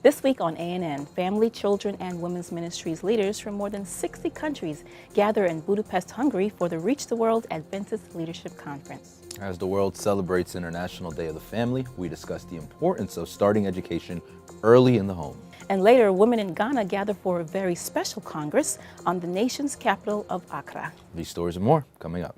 This week on ANN, family, children, and women's ministries leaders from more than 60 countries gather in Budapest, Hungary for the Reach the World Adventist Leadership Conference. As the world celebrates International Day of the Family, we discuss the importance of starting education early in the home. And later, women in Ghana gather for a very special congress on the nation's capital of Accra. These stories and more coming up.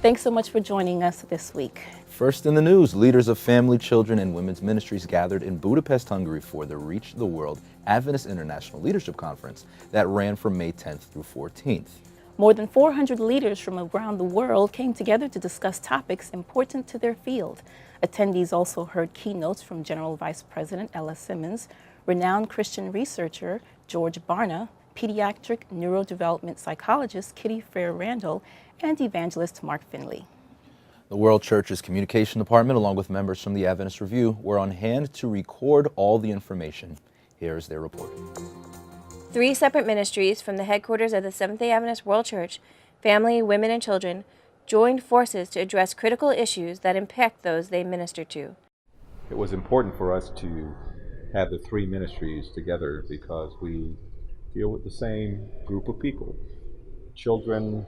Thanks so much for joining us this week. First in the news, leaders of family, children, and women's ministries gathered in Budapest, Hungary for the Reach the World Adventist International Leadership Conference that ran from May 10th through 14th. More than 400 leaders from around the world came together to discuss topics important to their field. Attendees also heard keynotes from General Vice President Ella Simmons, renowned Christian researcher George Barna, pediatric neurodevelopment psychologist Kitty Freer-Randall, and evangelist Mark Finley. The World Church's communication department, along with members from the Adventist Review, were on hand to record all the information. Here's their report. 3 separate ministries from the headquarters of the Seventh-day Adventist World Church, family, women, and children, joined forces to address critical issues that impact those they minister to. It was important for us to have the 3 ministries together because we deal with the same group of people. Children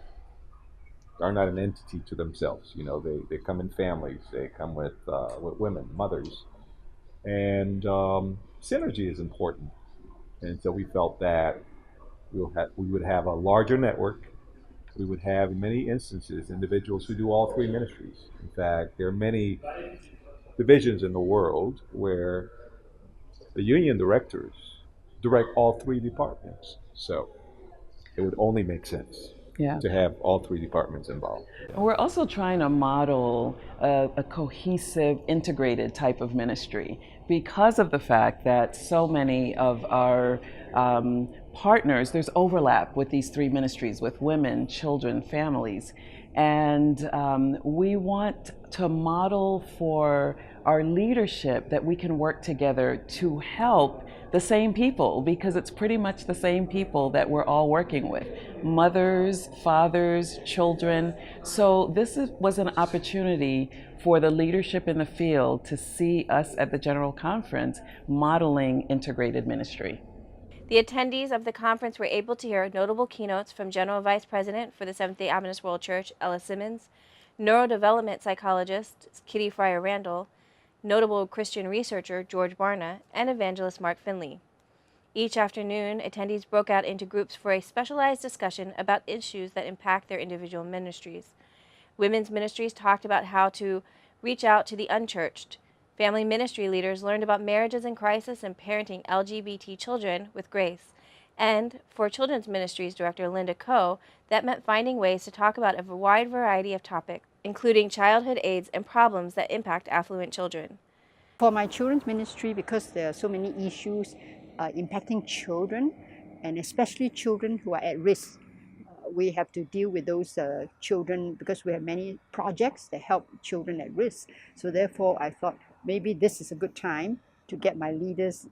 are not an entity to themselves. You know, they come in families. They come with women, mothers. And synergy is important. And so we felt that we would have a larger network. We would have, in many instances, individuals who do all 3 ministries. In fact, there are many divisions in the world where the union directors direct all 3 departments. So it would only make sense to have all 3 departments involved. We're also trying to model a cohesive, integrated type of ministry because of the fact that so many of our partners, there's overlap with these 3 ministries, with women, children, families. And we want to model for our leadership that we can work together to help the same people, because it's pretty much the same people that we're all working with. Mothers, fathers, children. So this was an opportunity for the leadership in the field to see us at the General Conference modeling integrated ministry. The attendees of the conference were able to hear notable keynotes from General Vice President for the Seventh-day Adventist World Church, Ella Simmons, neurodevelopment psychologist Kitty Freer-Randall, notable Christian researcher George Barna, and evangelist Mark Finley. Each afternoon, attendees broke out into groups for a specialized discussion about issues that impact their individual ministries. Women's ministries talked about how to reach out to the unchurched. Family ministry leaders learned about marriages in crisis and parenting LGBT children with grace. And for Children's Ministries Director Linda Coe, that meant finding ways to talk about a wide variety of topics, including childhood AIDS and problems that impact affluent children. For my children's ministry, because there are so many issues impacting children, and especially children who are at risk, we have to deal with those children because we have many projects that help children at risk. So therefore, I thought maybe this is a good time to get my leaders,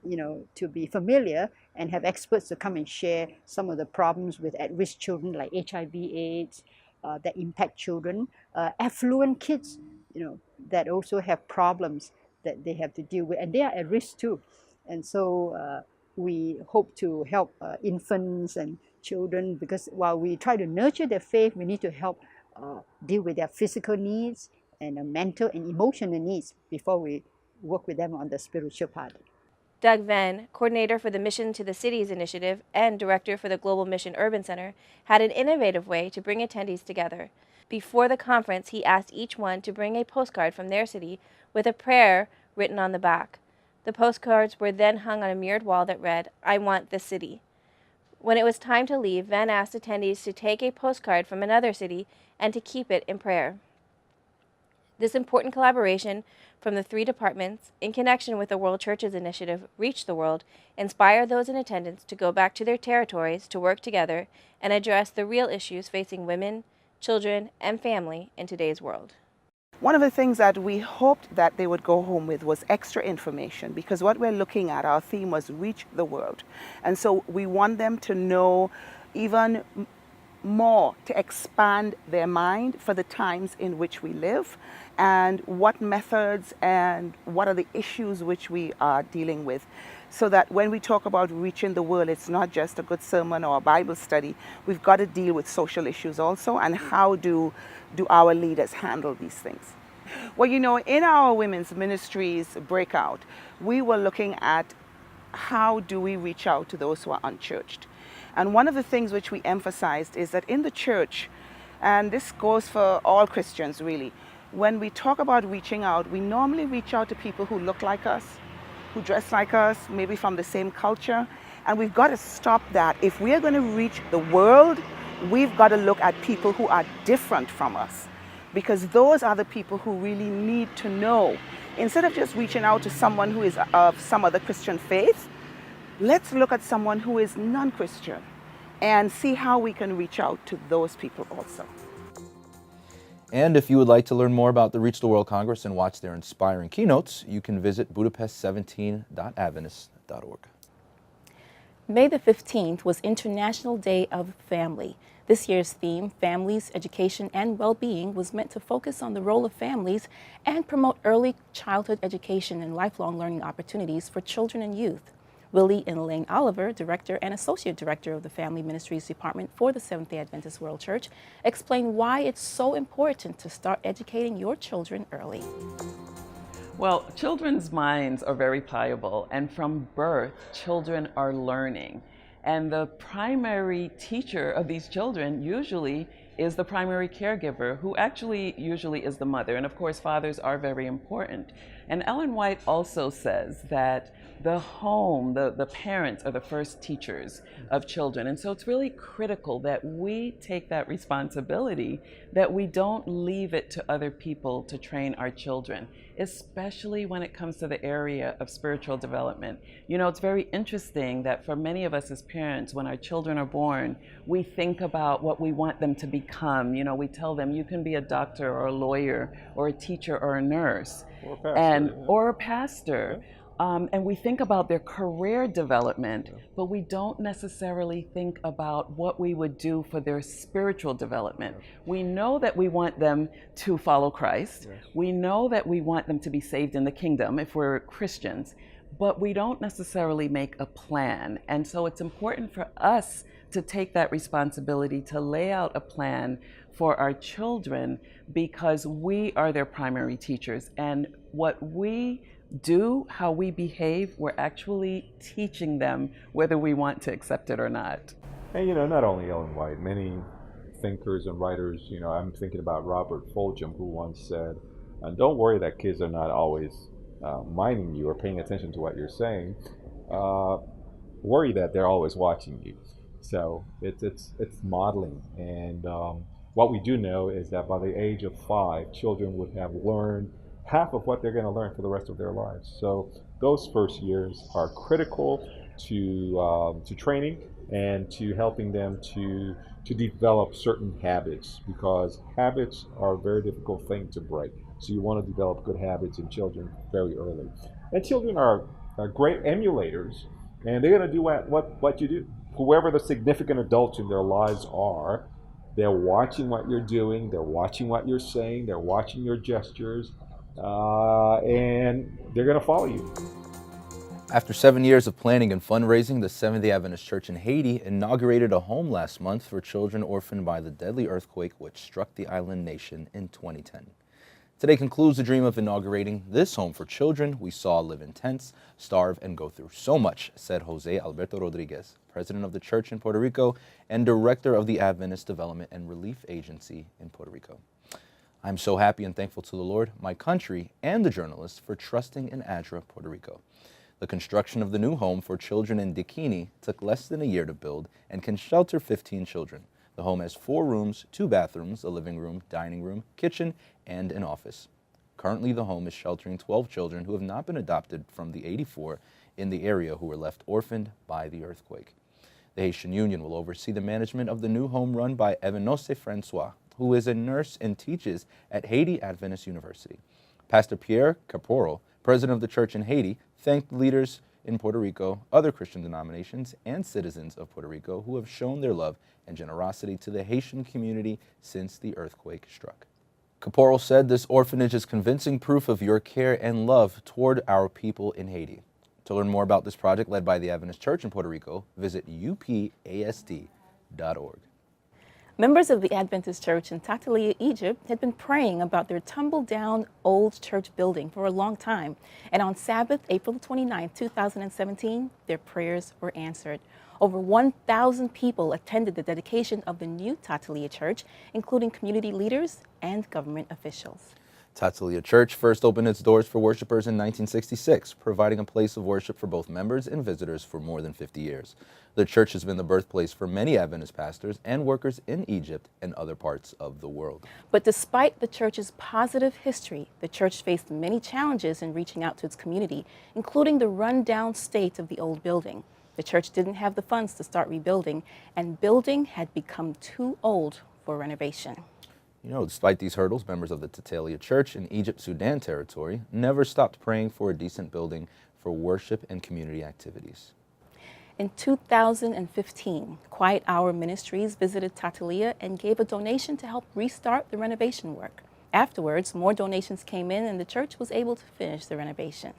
to be familiar and have experts to come and share some of the problems with at-risk children like HIV/AIDS that impact children, affluent kids, that also have problems that they have to deal with, and they are at risk too. And so we hope to help infants and children, because while we try to nurture their faith, we need to help deal with their physical needs and mental and emotional needs before we work with them on the spiritual part. Doug Venn, coordinator for the Mission to the Cities initiative and director for the Global Mission Urban Center, had an innovative way to bring attendees together. Before the conference, he asked each one to bring a postcard from their city with a prayer written on the back. The postcards were then hung on a mirrored wall that read, "I want this city." When it was time to leave, Venn asked attendees to take a postcard from another city and to keep it in prayer. This important collaboration from the 3 departments, in connection with the World Church's initiative, Reach the World, inspired those in attendance to go back to their territories to work together and address the real issues facing women, children, and family in today's world. One of the things that we hoped that they would go home with was extra information, because what we're looking at, our theme was Reach the World. And so we want them to know even more to expand their mind for the times in which we live, and what methods and what are the issues which we are dealing with, so that when we talk about reaching the world, it's not just a good sermon or a Bible study. We've got to deal with social issues also, and how do our leaders handle these things. Well, you know, in our women's ministries breakout, we were looking at how do we reach out to those who are unchurched. And one of the things which we emphasized is that in the church, and this goes for all Christians really, when we talk about reaching out, we normally reach out to people who look like us, who dress like us, maybe from the same culture. And we've got to stop that. If we are going to reach the world, we've got to look at people who are different from us, because those are the people who really need to know. Instead of just reaching out to someone who is of some other Christian faith, let's look at someone who is non-Christian and see how we can reach out to those people also. And if you would like to learn more about the Reach the World Congress and watch their inspiring keynotes, you can visit budapest17.adventist.org. May the 15th was International Day of Family. This year's theme, Families, Education, and Well-Being, was meant to focus on the role of families and promote early childhood education and lifelong learning opportunities for children and youth. Willie and Elaine Oliver, Director and Associate Director of the Family Ministries Department for the Seventh-day Adventist World Church, explained why it's so important to start educating your children early. Well, children's minds are very pliable, and from birth, children are learning. And the primary teacher of these children usually is the primary caregiver, who actually usually is the mother. And of course, fathers are very important. And Ellen White also says that the home, the parents are the first teachers of children. And so it's really critical that we take that responsibility, that we don't leave it to other people to train our children, especially when it comes to the area of spiritual development. You know, it's very interesting that for many of us as parents, when our children are born, we think about what we want them to become. You know, we tell them, you can be a doctor or a lawyer or a teacher or a nurse. Or a pastor. Or a pastor. And we think about their career development, but we don't necessarily think about what we would do for their spiritual development. We know that we want them to follow Christ. We know that we want them to be saved in the kingdom if we're Christians, but we don't necessarily make a plan. And so it's important for us to take that responsibility to lay out a plan for our children, because we are their primary teachers. And what we do, how we behave, we're actually teaching them whether we want to accept it or not. And you know, not only Ellen White, many thinkers and writers, you know, I'm thinking about Robert Fulghum, who once said, don't worry that kids are not always minding you or paying attention to what you're saying. Worry that they're always watching you. So it's modeling. And what we do know is that by the age of 5, children would have learned half of what they're going to learn for the rest of their lives. So those first years are critical to training and to helping them to develop certain habits, because habits are a very difficult thing to break. So you want to develop good habits in children very early. And children are great emulators, and they're going to do what you do. Whoever the significant adults in their lives are, they're watching what you're doing, they're watching what you're saying, they're watching your gestures, and they're going to follow you. After 7 years of planning and fundraising, the Seventh-day Adventist Church in Haiti inaugurated a home last month for children orphaned by the deadly earthquake which struck the island nation in 2010. Today concludes the dream of inaugurating this home for children we saw live in tents, starve, and go through so much, said Jose Alberto Rodriguez, president of the church in Puerto Rico and director of the Adventist Development and Relief Agency in Puerto Rico. I'm so happy and thankful to the Lord, my country, and the journalists for trusting in Accra, Puerto Rico. The construction of the new home for children in Dikini took less than a year to build and can shelter 15 children. The home has 4 rooms, 2 bathrooms, a living room, dining room, kitchen, and an office. Currently, the home is sheltering 12 children who have not been adopted from the 84 in the area who were left orphaned by the earthquake. The Haitian Union will oversee the management of the new home run by Evanose Francois, who is a nurse and teaches at Haiti Adventist University. Pastor Pierre Caporo, president of the church in Haiti, thanked leaders in Puerto Rico, other Christian denominations, and citizens of Puerto Rico who have shown their love and generosity to the Haitian community since the earthquake struck. Caporal said this orphanage is convincing proof of your care and love toward our people in Haiti. To learn more about this project led by the Adventist Church in Puerto Rico, visit upasd.org. Members of the Adventist Church in Tatalia, Egypt, had been praying about their tumble-down old church building for a long time. And on Sabbath, April 29, 2017, their prayers were answered. Over 1,000 people attended the dedication of the new Tatalia Church, including community leaders and government officials. Tatalia Church first opened its doors for worshipers in 1966, providing a place of worship for both members and visitors for more than 50 years. The church has been the birthplace for many Adventist pastors and workers in Egypt and other parts of the world. But despite the church's positive history, the church faced many challenges in reaching out to its community, including the run-down state of the old building. The church didn't have the funds to start rebuilding, and building had become too old for renovation. You know, despite these hurdles, members of the Tatalia Church in Egypt-Sudan territory never stopped praying for a decent building for worship and community activities. In 2015, Quiet Hour Ministries visited Tatalia and gave a donation to help restart the renovation work. Afterwards, more donations came in and the church was able to finish the renovation.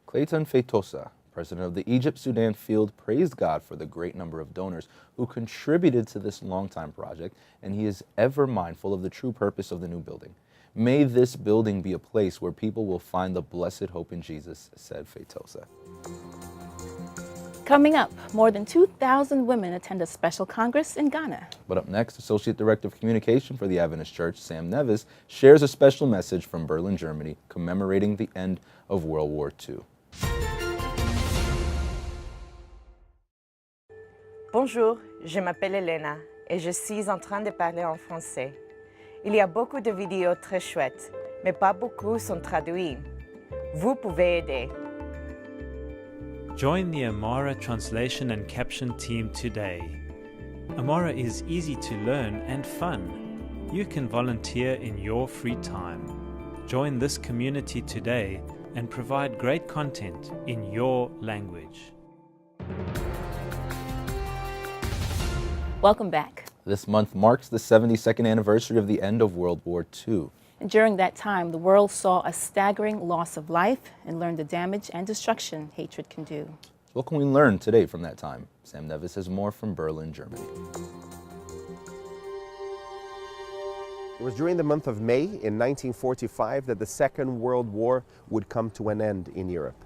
Clayton Feitosa, president of the Egypt-Sudan field, praised God for the great number of donors who contributed to this long-time project, and he is ever mindful of the true purpose of the new building. May this building be a place where people will find the blessed hope in Jesus, said Feitosa. Coming up, more than 2,000 women attend a special congress in Ghana. But up next, Associate Director of Communication for the Adventist Church, Sam Neves, shares a special message from Berlin, Germany, commemorating the end of World War II. Bonjour, je m'appelle Elena et je suis en train de parler en français. Il y a beaucoup de vidéos très chouettes, mais pas beaucoup sont traduites. Vous pouvez aider. Join the Amara translation and caption team today. Amara is easy to learn and fun. You can volunteer in your free time. Join this community today and provide great content in your language. Welcome back. This month marks the 72nd anniversary of the end of World War II. And during that time, the world saw a staggering loss of life and learned the damage and destruction hatred can do. What can we learn today from that time? Sam Neves has more from Berlin, Germany. It was during the month of May in 1945 that the Second World War would come to an end in Europe.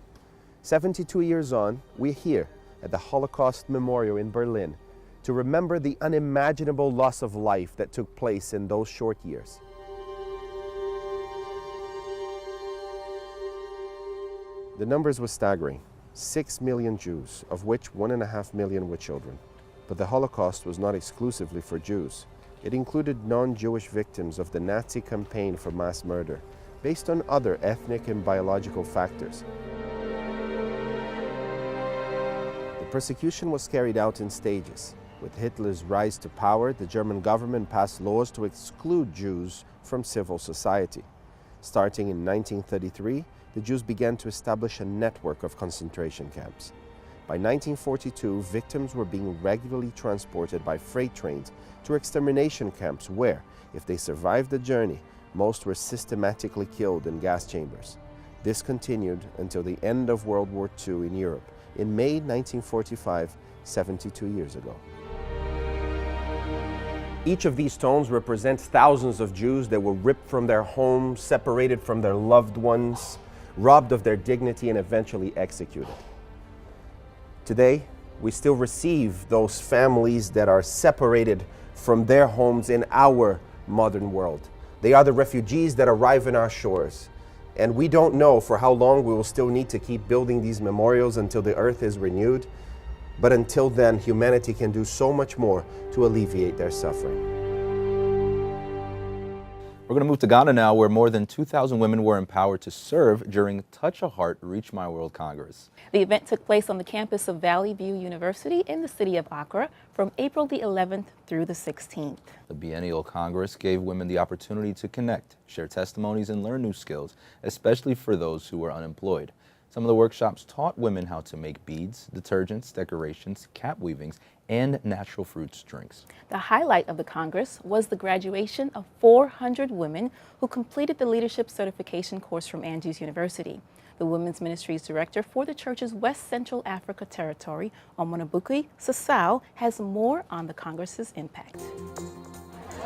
72 years on, we're here at the Holocaust Memorial in Berlin to remember the unimaginable loss of life that took place in those short years. The numbers were staggering. 6 million Jews, of which 1.5 million were children. But the Holocaust was not exclusively for Jews. It included non-Jewish victims of the Nazi campaign for mass murder, based on other ethnic and biological factors. The persecution was carried out in stages. With Hitler's rise to power, the German government passed laws to exclude Jews from civil society. Starting in 1933, the Jews began to establish a network of concentration camps. By 1942, victims were being regularly transported by freight trains to extermination camps where, if they survived the journey, most were systematically killed in gas chambers. This continued until the end of World War II in Europe in May 1945, 72 years ago. Each of these stones represents thousands of Jews that were ripped from their homes, separated from their loved ones, robbed of their dignity, and eventually executed. Today, we still receive those families that are separated from their homes in our modern world. They are the refugees that arrive in our shores. And we don't know for how long we will still need to keep building these memorials until the earth is renewed. But until then, humanity can do so much more to alleviate their suffering. We're going to move to Ghana now, where more than 2,000 women were empowered to serve during Touch a Heart, Reach My World Congress. The event took place on the campus of Valley View University in the city of Accra from April the 11th through the 16th. The biennial Congress gave women the opportunity to connect, share testimonies, and learn new skills, especially for those who were unemployed. Some of the workshops taught women how to make beads, detergents, decorations, cap weavings, and natural fruits drinks. The highlight of the Congress was the graduation of 400 women who completed the leadership certification course from Andrews University. The Women's Ministries Director for the church's West Central Africa territory, Omonabuki Sasau, has more on the Congress's impact.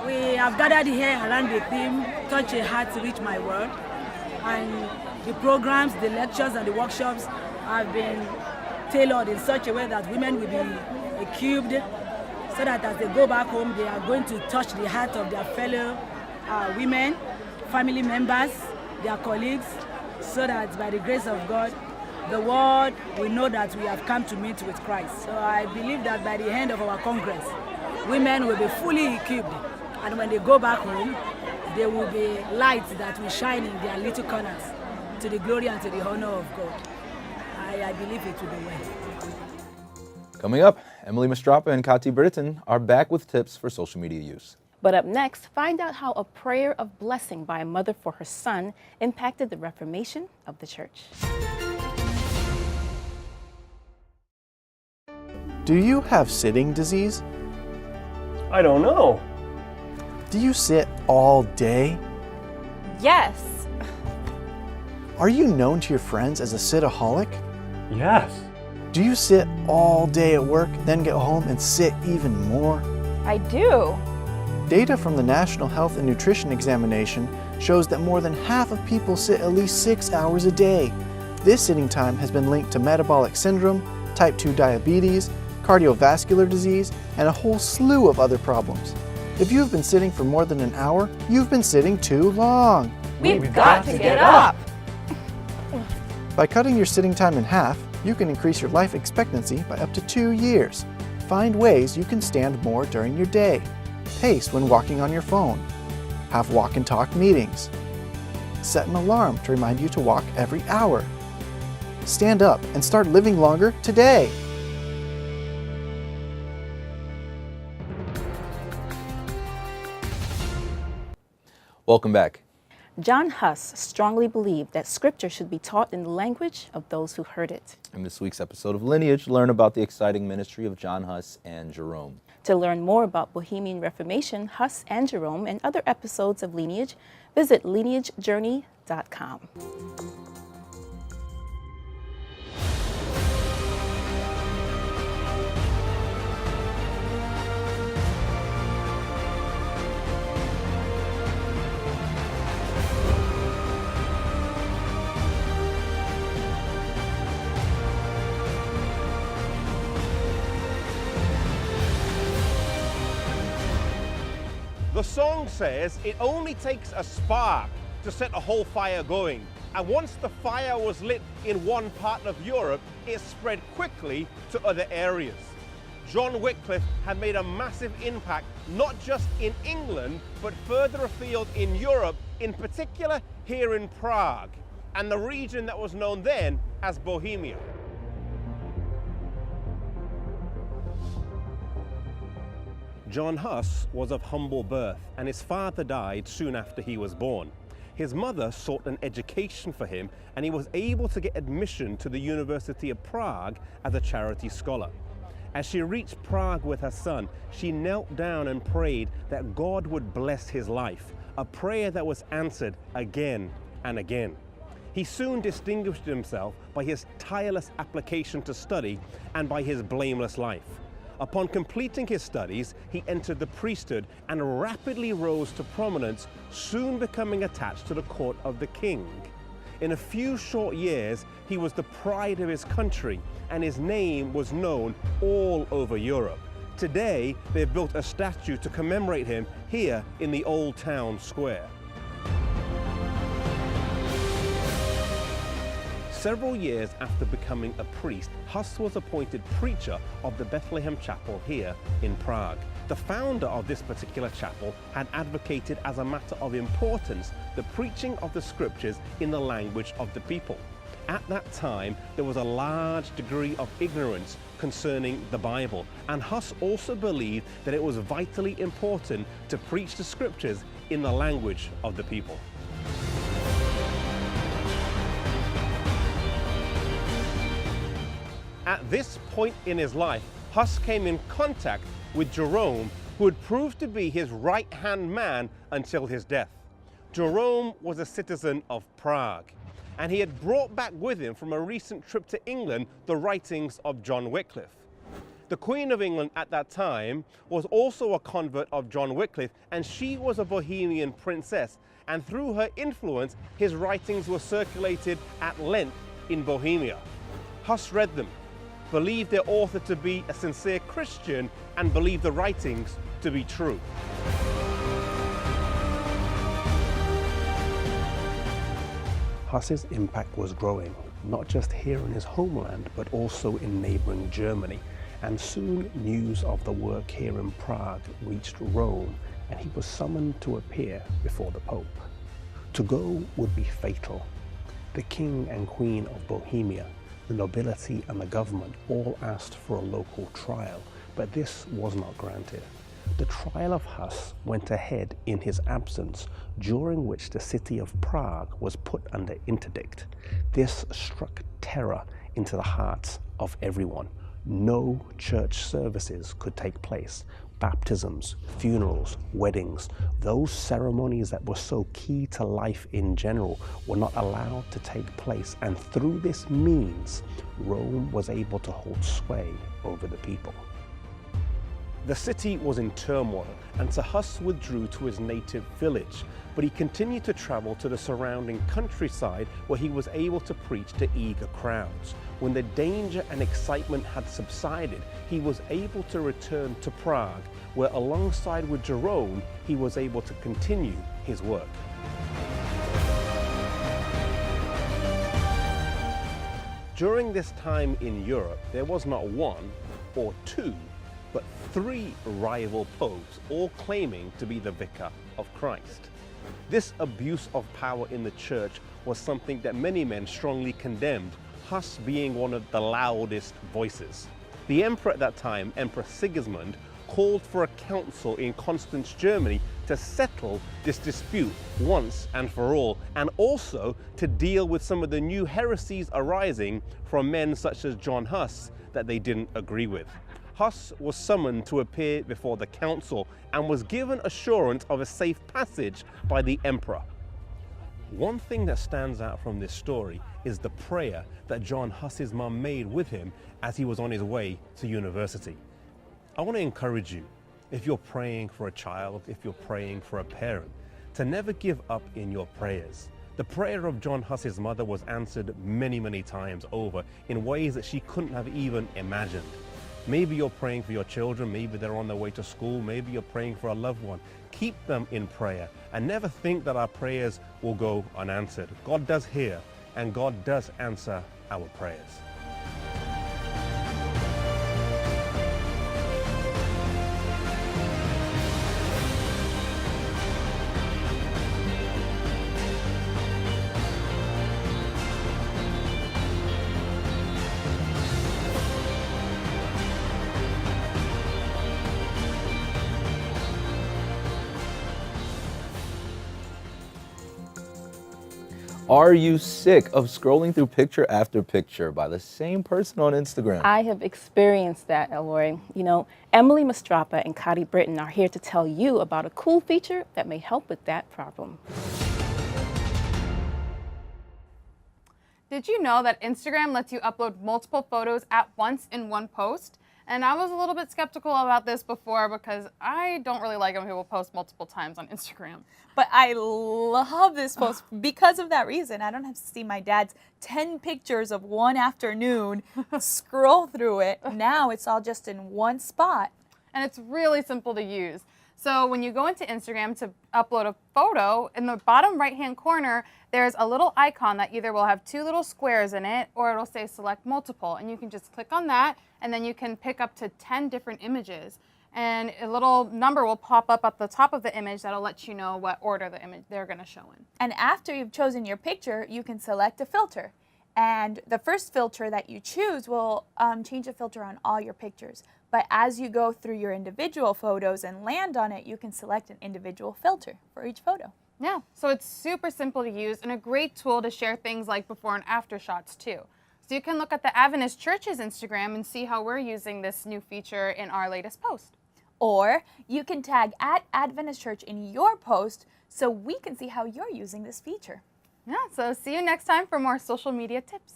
We have gathered here around the theme, Touch a Heart, Reach My World. And the programs, the lectures and the workshops have been tailored in such a way that women will be equipped so that as they go back home, they are going to touch the heart of their fellow women, family members, their colleagues, so that by the grace of God, the world will know that we have come to meet with Christ. So I believe that by the end of our Congress, women will be fully equipped, and when they go back home, there will be lights that will shine in their little corners to the glory and to the honor of God. I believe it will be well. Coming up, Emily Mastrapa and Kati Britton are back with tips for social media use. But up next, find out how a prayer of blessing by a mother for her son impacted the reformation of the church. Do you have sitting disease? I don't know. Do you sit all day? Yes. Are you known to your friends as a sitaholic? Yes. Do you sit all day at work, then get home and sit even more? I do. Data from the National Health and Nutrition Examination shows that more than half of people sit at least 6 hours a day. This sitting time has been linked to metabolic syndrome, type 2 diabetes, cardiovascular disease, and a whole slew of other problems. If you have been sitting for more than an hour, you've been sitting too long. We've got to get up. By cutting your sitting time in half, you can increase your life expectancy by up to 2 years. Find ways you can stand more during your day. Pace when walking on your phone. Have walk and talk meetings. Set an alarm to remind you to walk every hour. Stand up and start living longer today. Welcome back. John Huss strongly believed that Scripture should be taught in the language of those who heard it. In this week's episode of Lineage, learn about the exciting ministry of John Huss and Jerome. To learn more about Bohemian Reformation, Huss and Jerome, and other episodes of Lineage, visit lineagejourney.com. The song says it only takes a spark to set a whole fire going. And once the fire was lit in one part of Europe, it spread quickly to other areas. John Wycliffe had made a massive impact, not just in England, but further afield in Europe, in particular here in Prague, and the region that was known then as Bohemia. John Huss was of humble birth, and his father died soon after he was born. His mother sought an education for him, and he was able to get admission to the University of Prague as a charity scholar. As she reached Prague with her son, she knelt down and prayed that God would bless his life, a prayer that was answered again and again. He soon distinguished himself by his tireless application to study and by his blameless life. Upon completing his studies, he entered the priesthood and rapidly rose to prominence, soon becoming attached to the court of the king. In a few short years, he was the pride of his country, and his name was known all over Europe. Today, they've built a statue to commemorate him here in the Old Town Square. Several years after becoming a priest, Huss was appointed preacher of the Bethlehem Chapel here in Prague. The founder of this particular chapel had advocated as a matter of importance the preaching of the scriptures in the language of the people. At that time, there was a large degree of ignorance concerning the Bible, and Huss also believed that it was vitally important to preach the scriptures in the language of the people. At this point in his life, Huss came in contact with Jerome, who would prove to be his right-hand man until his death. Jerome was a citizen of Prague, and he had brought back with him from a recent trip to England the writings of John Wycliffe. The Queen of England at that time was also a convert of John Wycliffe, and she was a Bohemian princess, and through her influence, his writings were circulated at length in Bohemia. Huss read them, believed their author to be a sincere Christian, and believed the writings to be true. Huss's impact was growing, not just here in his homeland, but also in neighboring Germany. And soon news of the work here in Prague reached Rome, and he was summoned to appear before the Pope. To go would be fatal. The King and Queen of Bohemia, the nobility and the government all asked for a local trial, but this was not granted. The trial of Huss went ahead in his absence, during which the city of Prague was put under interdict. This struck terror into the hearts of everyone. No church services could take place. Baptisms, funerals, weddings, those ceremonies that were so key to life in general were not allowed to take place. And through this means, Rome was able to hold sway over the people. The city was in turmoil, and Huss withdrew to his native village, but he continued to travel to the surrounding countryside where he was able to preach to eager crowds. When the danger and excitement had subsided, he was able to return to Prague, where alongside with Jerome, he was able to continue his work. During this time in Europe, there was not one or two, but three rival popes, all claiming to be the vicar of Christ. This abuse of power in the church was something that many men strongly condemned, Huss being one of the loudest voices. The emperor at that time, Emperor Sigismund, called for a council in Constance, Germany to settle this dispute once and for all, and also to deal with some of the new heresies arising from men such as John Huss that they didn't agree with. Huss was summoned to appear before the council and was given assurance of a safe passage by the emperor. One thing that stands out from this story is the prayer that John Huss's mum made with him as he was on his way to university. I want to encourage you, if you're praying for a child, if you're praying for a parent, to never give up in your prayers. The prayer of John Huss's mother was answered many, many times over in ways that she couldn't have even imagined. Maybe you're praying for your children, maybe they're on their way to school, maybe you're praying for a loved one. Keep them in prayer and never think that our prayers will go unanswered. God does hear and God does answer our prayers. Are you sick of scrolling through picture after picture by the same person on Instagram? I have experienced that, Elroy. You know, Emily Mastrapa and Cotty Britton are here to tell you about a cool feature that may help with that problem. Did you know that Instagram lets you upload multiple photos at once in one post? And I was a little bit skeptical about this before because I don't really like when people post multiple times on Instagram. But I love this post because of that reason. I don't have to see my dad's 10 pictures of one afternoon, scroll through it. Now it's all just in one spot. And it's really simple to use. So when you go into Instagram to upload a photo, in the bottom right-hand corner, there's a little icon that either will have two little squares in it or it'll say select multiple. And you can just click on that and then you can pick up to 10 different images. And a little number will pop up at the top of the image that'll let you know what order the image they're going to show in. And after you've chosen your picture, you can select a filter. And the first filter that you choose will change the filter on all your pictures. But as you go through your individual photos and land on it, you can select an individual filter for each photo. Yeah, so it's super simple to use and a great tool to share things like before and after shots too. So you can look at the Adventist Church's Instagram and see how we're using this new feature in our latest post. Or you can tag @Adventist Church in your post so we can see how you're using this feature. Yeah, so see you next time for more social media tips.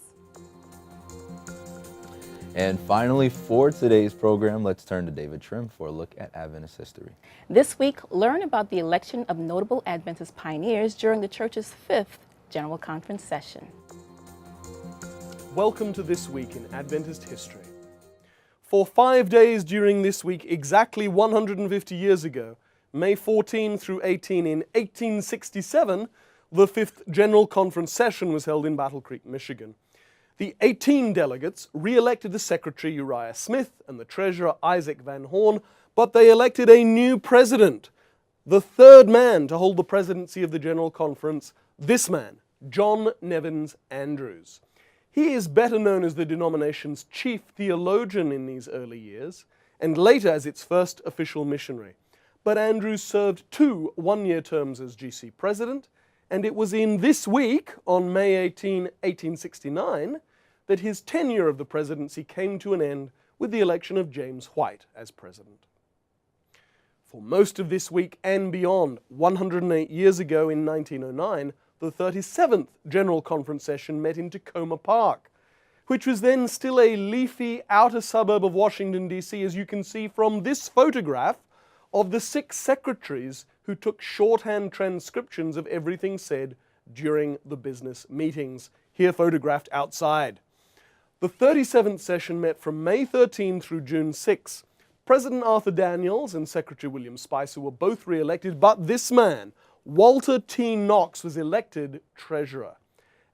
And finally, for today's program, let's turn to David Trim for a look at Adventist history. This week, learn about the election of notable Adventist pioneers during the church's 5th General Conference session. Welcome to This Week in Adventist History. For 5 days during this week, exactly 150 years ago, May 14 through 18 in 1867, the 5th General Conference session was held in Battle Creek, Michigan. The 18 delegates re-elected the Secretary Uriah Smith and the Treasurer Isaac Van Horn, but they elected a new president, the third man to hold the presidency of the General Conference, this man, John Nevins Andrews. He is better known as the denomination's chief theologian in these early years, and later as its first official missionary. But Andrews served 2 one-year terms as GC president, and it was in this week, on May 18, 1869, that his tenure of the presidency came to an end with the election of James White as president. For most of this week and beyond, 108 years ago in 1909, the 37th General Conference session met in Tacoma Park, which was then still a leafy outer suburb of Washington, D.C., as you can see from this photograph of the 6 secretaries who took shorthand transcriptions of everything said during the business meetings, here photographed outside. The 37th session met from May 13 through June 6. President Arthur Daniels and Secretary William Spicer were both re-elected, but this man, Walter T. Knox, was elected treasurer.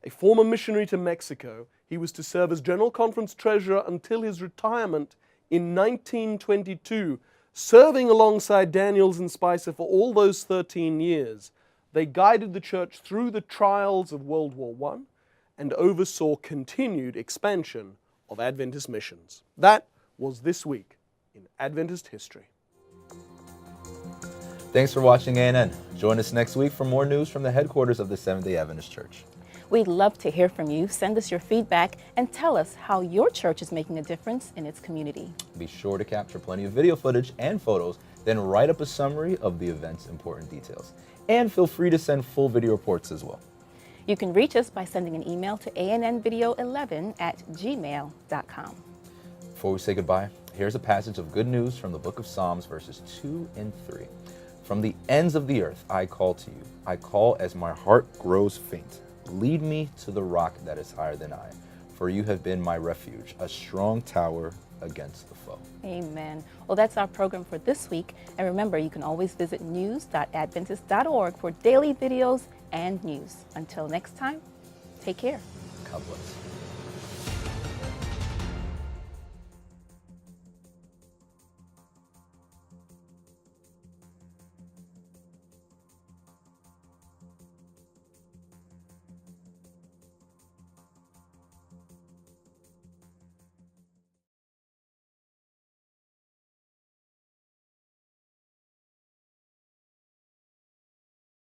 A former missionary to Mexico, he was to serve as General Conference treasurer until his retirement in 1922, serving alongside Daniels and Spicer for all those 13 years. They guided the church through the trials of World War I and oversaw continued expansion of Adventist missions. That was This Week in Adventist History. Thanks for watching ANN. Join us next week for more news from the headquarters of the Seventh-day Adventist Church. We'd love to hear from you. Send us your feedback and tell us how your church is making a difference in its community. Be sure to capture plenty of video footage and photos, then write up a summary of the event's important details. And feel free to send full video reports as well. You can reach us by sending an email to annvideo11@gmail.com. Before we say goodbye, here's a passage of good news from the book of Psalms, verses 2 and 3. From the ends of the earth I call to you. I call as my heart grows faint. Lead me to the rock that is higher than I, for you have been my refuge, a strong tower against the foe. Amen. Well, that's our program for this week. And remember, you can always visit news.adventist.org for daily videos and news. Until next time, take care. God bless.